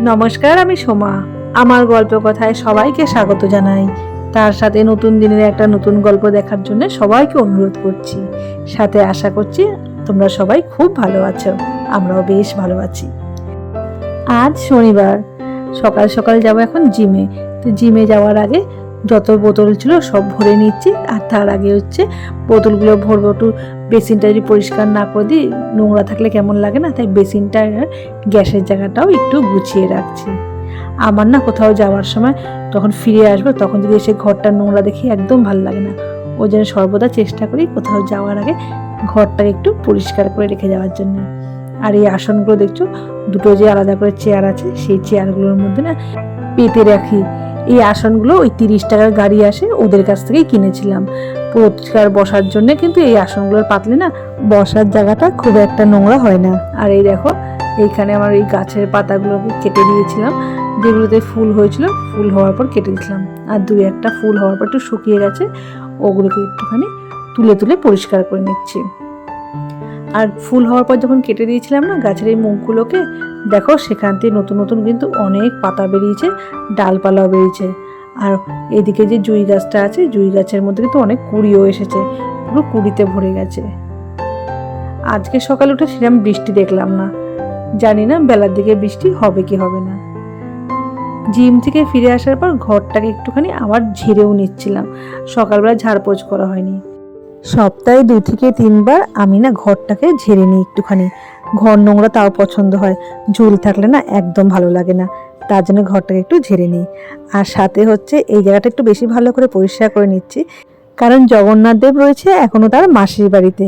নমস্কার, আমি সোমা। আমার গল্প কথায় সবাইকে স্বাগত জানাই। তার সাথে নতুন দিনের একটা নতুন গল্প দেখার জন্য সবাইকে অনুরোধ করছি। সাথে আশা করছি তোমরা সবাই খুব ভালো আছো, আমরাও বেশ ভালো আছি। আজ শনিবার, সকাল সকাল যাবো এখন জিমে। তো জিমে যাওয়ার আগে যত বোতল ছিল সব ভরে নিচ্ছি। আর তার আগে বোতলগুলো ভরবো, একটু বেসিনটা যদি পরিষ্কার না করে দিই নোংরা থাকলে কেমন লাগে না, তাই বেসিনটা আর গ্যাসের জায়গাটাও একটু গুছিয়ে রাখছি। আমার না কোথাও যাওয়ার সময় যখন ফিরে আসবো তখন যদি এসে ঘরটা নোংরা দেখি একদম ভালো লাগে না। ওই জন্য সর্বদা চেষ্টা করি কোথাও যাওয়ার আগে ঘরটাকে একটু পরিষ্কার করে রেখে যাওয়ার জন্য। আর এই আসনগুলো দেখছো, দুটো যে আলাদা করে চেয়ার আছে সেই চেয়ারগুলোর মধ্যে না পেতে রাখি। এই আসনগুলো ওই 30 টাকার গাড়ি আসে, ওদের কাছ থেকেই কিনেছিলাম পরিষ্কার বসার জন্য। কিন্তু এই আসনগুলোর পাতলে না বসার জায়গাটা খুব একটা নোংরা হয় না। আর এই দেখো, এইখানে আমার এই গাছের পাতাগুলোকে কেটে দিয়েছিলাম, যেগুলোতে ফুল হয়েছিল, ফুল হওয়ার পর কেটে দিয়েছিলাম। আর দুই একটা ফুল হওয়ার পর একটু শুকিয়ে গেছে, ওগুলোকে একটুখানি তুলে তুলে পরিষ্কার করে নিচ্ছি। আর ফুল হওয়ার পর যখন কেটে দিয়েছিলাম না গাছের এই মুখগুলোকে, দেখো সেখান থেকে নতুন নতুন কিন্তু অনেক পাতা বেরিয়েছে, ডালপালাও বেরিয়েছে। আর এদিকে যে জুঁই গাছটা আছে, জুঁই গাছের মধ্যে কিন্তু অনেক কুড়িও এসেছে, পুরো কুড়িতে ভরে গেছে। আজকে সকালে উঠে সেরকম বৃষ্টি দেখলাম না, জানি না বেলার দিকে বৃষ্টি হবে কি হবে না। জিম থেকে ফিরে আসার পর ঘরটাকে একটুখানি আবার ঝেড়েও নিচ্ছিলাম, সকালবেলা ঝাড়পোছ করা হয়নি। সপ্তাহে 2 থেকে 3 বার আমি না ঘরটাকে ঝেড়ে নিই একটুখানি। ঘর নোংরা তাও পছন্দ হয়, ঝুল থাকলে না একদম ভালো লাগে না, তার জন্য ঘরটাকে একটু ঝেড়ে নিই। আর সাথে এই জায়গাটা একটু বেশি ভালো করে পরিষ্কার করে নিচ্ছি, কারণ জগন্নাথ দেব রয়েছে এখনো তার মাসির বাড়িতে।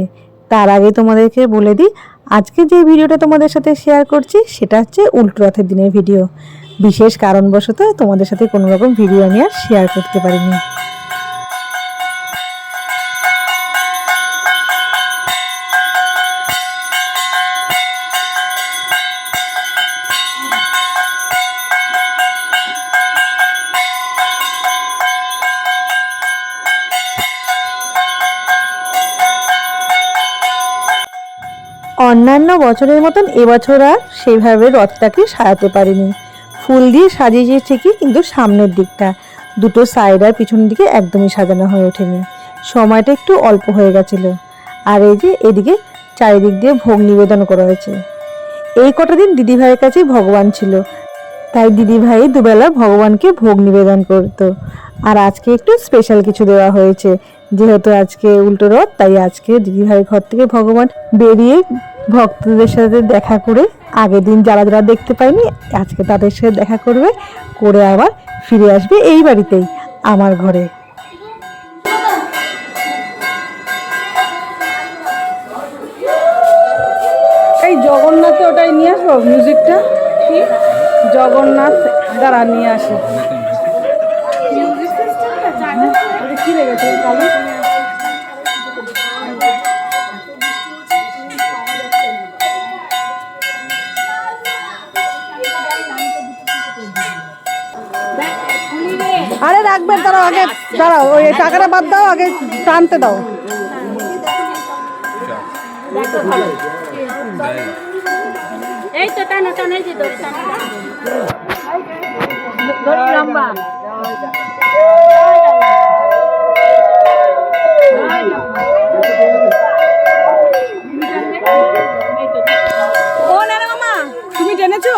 তার আগে তোমাদেরকে বলে দিই, আজকে যে ভিডিওটা তোমাদের সাথে শেয়ার করছি সেটা হচ্ছে উল্টো রথের দিনের ভিডিও। বিশেষ কারণবশত তোমাদের সাথে কোনো রকম ভিডিও আমি আর শেয়ার করতে পারিনি। অন্যান্য বছরের মতন এবছর আর সেইভাবে রথটাকে সাজাতে পারিনি। ফুল দিয়ে সাজিয়েছি ঠিকই, কিন্তু সামনের দিকটা, দুটো সাইড আর পিছনের দিকে একদমই সাজানো হয়ে ওঠেনি, সময়টা একটু অল্প হয়ে গেছিলো। আর এই যে এদিকে চারিদিক দিয়ে ভোগ নিবেদন করা হয়েছে। এই কটা দিন দিদিভাইয়ের কাছেই ভগবান ছিল, তাই দিদিভাই দুবেলা ভগবানকে ভোগ নিবেদন করতো। আর আজকে একটু স্পেশাল কিছু দেওয়া হয়েছে, যেহেতু আজকে উল্টো রথ, তাই আজকে দিদিভাইয়ের ঘর থেকে ভগবান বেরিয়ে ভক্তদের সাথে দেখা করে, আগের দিন যারা যারা দেখতে পায়নি আজকে তাদের সাথে দেখা করবে, করে আবার ফিরে আসবে এই বাড়িতেই, আমার ঘরে। এই জগন্নাথ ওটাই নিয়ে আসবো, মিউজিকটা কি জগন্নাথ দ্বারা নিয়ে আসি। কি লেগেছে কালী? আরে রাখবেন, দাঁড়াও আগে, দাঁড়াও ওই টাকাটা বাদ দাও, আগে টানতে দাও। এই তো টানা টানা, এই যে দড়ি লম্বা। ও না রে মামা, তুমি টেনেছো?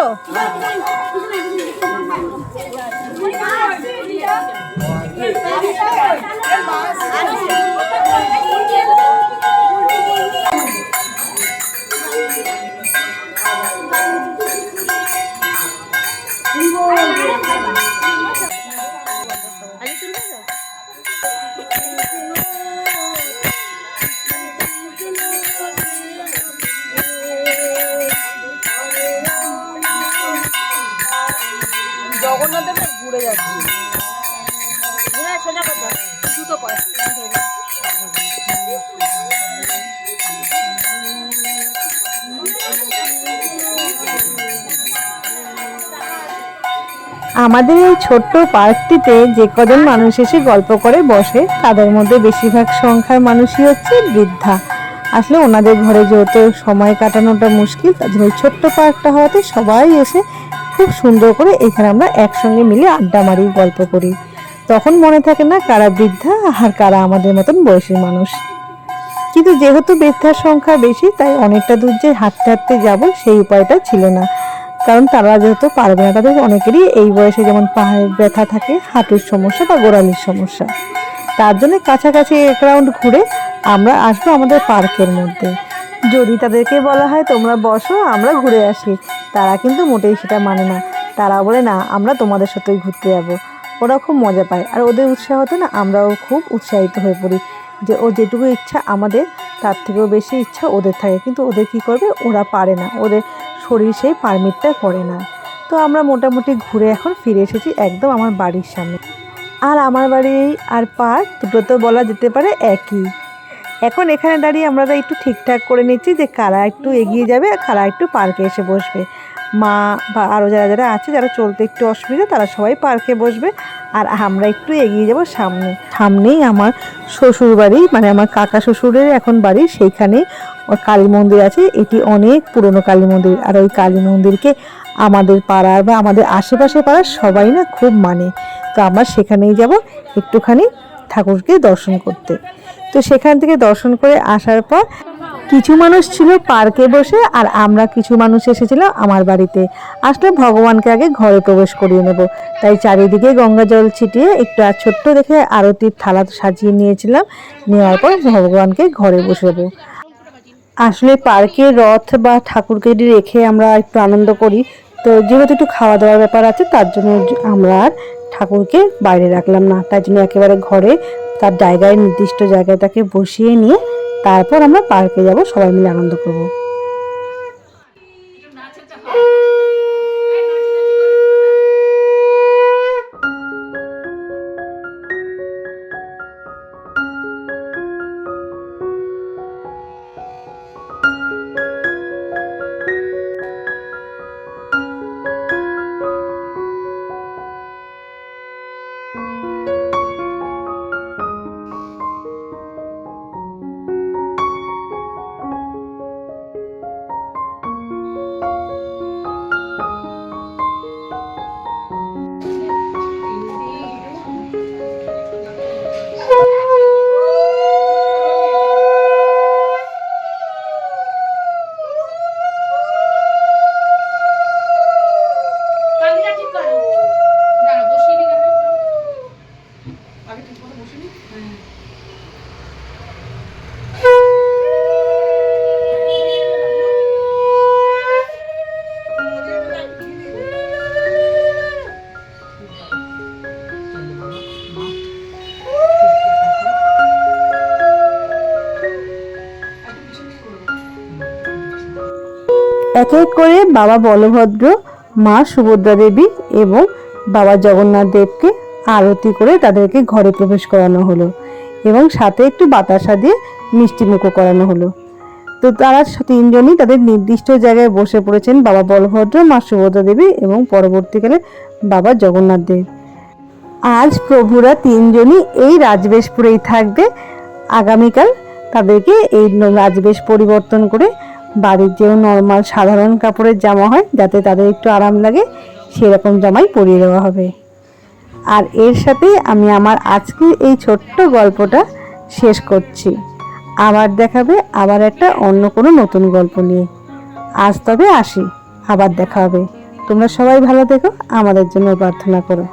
জগন্নাথের ঘুরে যাচ্ছি, সোজা কথা জুতো পরে। আমাদের এই ছোট্ট পার্কটিতে যে কজন মানুষ এসে গল্প করে বসে, তাদের মধ্যে বেশিরভাগ সংখ্যার মানুষই হচ্ছে বৃদ্ধা। আসলে ওনাদের ঘরে যেহেতু সময় কাটানোটা মুশকিল, তার জন্য ছোট্ট পার্কটা হওয়াতে সবাই এসে খুব সুন্দর করে এখানে আমরা একসঙ্গে মিলে আড্ডা মারি, গল্প করি। তখন মনে থাকে না কারা বৃদ্ধা আর কারা আমাদের মতন বয়সী মানুষ। কিন্তু যেহেতু বৃদ্ধার সংখ্যা বেশি, তাই অনেকটা দূর যে হাঁটতে হাঁটতে যাবো সেই উপায়টা ছিল না, কারণ তারা যেহেতু পারবে না। তাদের অনেকেরই এই বয়সে যেমন পায়ের ব্যথা থাকে, হাঁটুর সমস্যা বা গোড়ালির সমস্যা। তার জন্য কাছাকাছি এক রাউন্ড ঘুরে আমরা আসবো আমাদের পার্কের মধ্যে। যদি তাদেরকে বলা হয় তোমরা বসো, আমরা ঘুরে আসি, তারা কিন্তু মোটেই সেটা মানে না। তারা বলে না, আমরা তোমাদের সাথেই ঘুরতে যাব। ওরা খুব মজা পায়, আর ওদের উৎসাহতে না আমরাও খুব উৎসাহিত হয়ে পড়ি যে ও যেটুকু ইচ্ছা আমাদের তার থেকেও বেশি ইচ্ছা ওদের থাকে। কিন্তু ওদের কি করবে, ওরা পারে না, ওদের শরীর সেই পারমিটটা করে না। তো আমরা মোটামুটি ঘুরে এখন ফিরে এসেছি একদম আমার বাড়ির সামনে। আর আমার বাড়ি আর পার্ক দুটো তো বলা যেতে পারে একই। এখন এখানে দাঁড়িয়ে আমরা একটু ঠিকঠাক করে নিচ্ছি যে কারা একটু এগিয়ে যাবে আর কারা একটু পার্কে এসে বসবে। মা বা আরও যারা যারা আছে, যারা চলতে একটু অসুবিধা, তারা সবাই পার্কে বসবে, আর আমরা একটু এগিয়ে যাব সামনে। সামনেই আমার শ্বশুর বাড়ি, মানে আমার কাকা শ্বশুরের এখন বাড়ি, সেইখানে কালী মন্দির আছে। এটি অনেক পুরনো কালী মন্দির, আর ওই কালী মন্দিরকে আমাদের পাড়ার বা আমাদের আশেপাশে পাড়ার সবাই না খুব মানে। তো আমরা সেখানেই যাব একটুখানি ঠাকুরকে দর্শন করতে। তো সেখান থেকে দর্শন করে আসার পর কিছু মানুষ ছিল পার্কে বসে, আর আমরা কিছু মানুষ এসেছিলাম আমার বাড়িতে। আসলে ভগবানকে আগে ঘরে প্রবেশ করিয়ে নেব, তাই চারিদিকে গঙ্গা জল ছিটিয়ে একটু ছোট্ট দেখে আরতির থালা সাজিয়ে নিয়েছিলাম। নেওয়ার পর ভগবানকে ঘরে বসাবো। আসলে পার্কে রথ বা ঠাকুরকে রেখে আমরা একটু আনন্দ করি, তো যেহেতু একটু খাওয়া দাওয়ার ব্যাপার আছে, তার জন্য আমরা আর ঠাকুরকে বাইরে রাখলাম না। তাই জন্য একেবারে ঘরে তার জায়গায়, নির্দিষ্ট জায়গায় তাকে বসিয়ে নিয়ে তারপর আমরা পার্কে যাব, সবাই মিলে আনন্দ করব। এক এক করে বাবা বলভদ্র, মা সুভদ্রা দেবী এবং বাবা জগন্নাথ দেবকে আরতি করে তাদেরকে ঘরে প্রবেশ করানো হলো, এবং সাথে একটু বাতাসা দিয়ে মিষ্টিমুখও করানো হলো। তো তারা তিনজনই তাদের নির্দিষ্ট জায়গায় বসে পড়েছেন, বাবা বলভদ্র, মা সুভদ্রা দেবী এবং পরবর্তীকালে বাবা জগন্নাথ দেব। আজ প্রভুরা তিনজনই এই রাজবেশপুরেই থাকবে। আগামীকাল তাদেরকে এই রাজবেশ পরিবর্তন করে বাড়ির যে নর্মাল সাধারণ কাপড়ের জামা হয়, যাতে তাদের একটু আরাম লাগে, সেরকম জামাই পরিয়ে দেওয়া হবে। আর এর সাথে আমি আমার আজকে এই ছোট্ট গল্পটা শেষ করছি। আবার দেখাবে আবার একটা অন্য কোনো নতুন গল্প নিয়ে। আজ তবে আসি, আবার দেখা হবে। তোমরা সবাই ভালো থেকো, আমাদের জন্য প্রার্থনা করো।